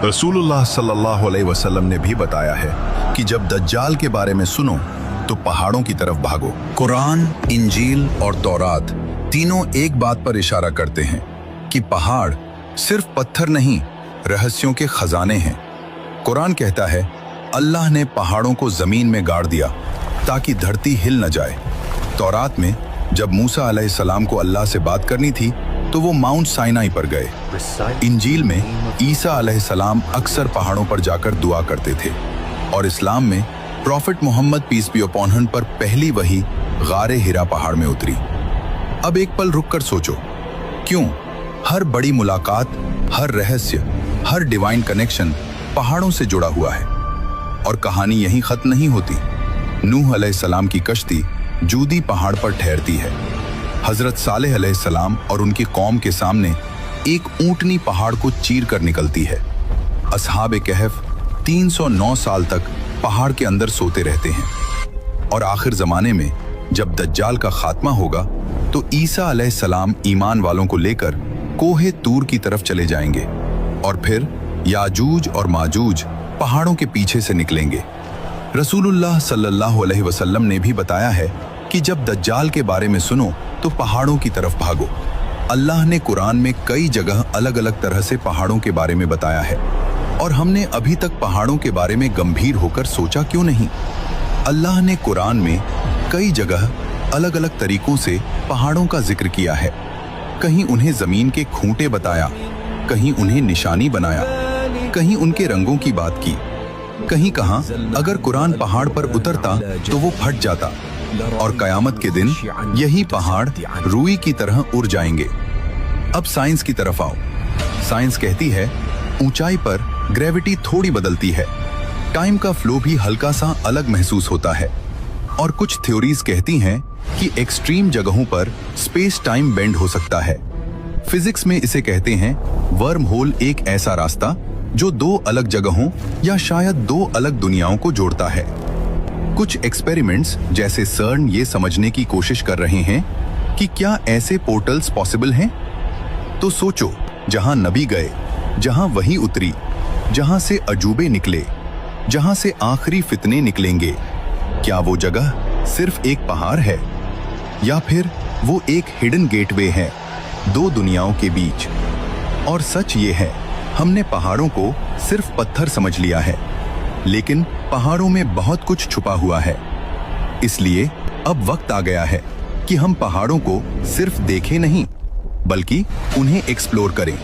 रसूलुल्लाह सल्लल्लाहु अलैहि वसल्लम ने भी बताया है कि जब दज्जाल के बारे में सुनो तो पहाड़ों की तरफ भागो। कुरान, इंजील और तौरात तीनों एक बात पर इशारा करते हैं कि पहाड़ सिर्फ पत्थर नहीं, रहस्यों के खजाने हैं। कुरान कहता है, अल्लाह ने पहाड़ों को जमीन में गाड़ दिया ताकि धरती हिल न जाए। तौरात में जब मूसा अलैहिस्सलाम को अल्लाह से बात करनी थी तो वो माउंट साइनाई पर गए। इंजील में ईसा अलैहिस्सलाम अक्सर पहाड़ों पर जाकर दुआ करते थे और इस्लाम में prophet Muhammad peace be upon him पर पहली वही गारे हिरा पहाड़ में उतरी। अब एक पल रुककर सोचो, क्यों हर बड़ी मुलाकात, हर रहस्य, हर डिवाइन कनेक्शन पहाड़ों से जुड़ा हुआ है? और कहानी यहीं खत्म नहीं होती। नूह अलैहिस्सलाम की कश्ती जूदी पहाड़ पर ठहरती है। हजरत सालेह अलैहिस्सलाम और उनकी कौम के सामने एक ऊंटनी पहाड़ को चीर कर निकलती है। अस्हाबे कहफ 309 साल तक पहाड़ के अंदर सोते रहते हैं और आखिर जमाने में जब दज्जाल का खात्मा होगा तो ईसा अलैहिस्सलाम ईमान वालों को लेकर कोहे तूर की तरफ चले जाएंगे और फिर याजूज और माजूज पहाड़ों के पीछे से निकलेंगे। रसूलुल्लाह सल्लल्लाहु अलैहि वसल्लम ने भी बताया है कि जब दज्जाल के बारे में सुनो तो पहाड़ों की तरफ भागो। अल्लाह ने कुरान में कई जगह अलग अलग तरह से पहाड़ों के बारे में बताया है और हमने अभी तक पहाड़ों के बारे में गंभीर होकर सोचा क्यों नहीं? अल्लाह ने कुरान में कई जगह अलग अलग तरीकों से पहाड़ों का जिक्र किया है। कहीं उन्हें जमीन के खूंटे बताया, कहीं उन्हें निशानी बनाया, कहीं उनके रंगों की बात की, कहीं कहा अगर कुरान पहाड़ पर उतरता तो वो फट जाता और कयामत के दिन यही पहाड़ रुई की तरह उड़ जाएंगे। अब साइंस की तरफ आओ। साइंस कहती है ऊंचाई पर ग्रेविटी थोड़ी बदलती है, टाइम का फ्लो भी हल्का सा अलग महसूस होता है और कुछ थ्योरीज कहती हैं कि एक्सट्रीम जगहों पर स्पेस टाइम बेंड हो सकता है। फिजिक्स में इसे कहते हैं वर्म होल, एक ऐसा रास्ता जो दो अलग जगहों या शायद दो अलग दुनियाओं को जोड़ता है। कुछ एक्सपेरिमेंट्स जैसे सर्न ये समझने की कोशिश कर रहे हैं कि क्या ऐसे पोर्टल्स पॉसिबल हैं। तो सोचो, जहां नबी गए, जहां वही उतरी, जहां से अजूबे निकले, जहां से आखिरी फितने निकलेंगे, क्या वो जगह सिर्फ एक पहाड़ है या फिर वो एक हिडन गेटवे है दो दुनियाओं के बीच? और सच ये है, हमने पहाड़ों को सिर्फ पत्थर समझ लिया है, लेकिन पहाड़ों में बहुत कुछ छुपा हुआ है। इसलिए अब वक्त आ गया है कि हम पहाड़ों को सिर्फ देखें नहीं, बल्कि उन्हें एक्सप्लोर करें।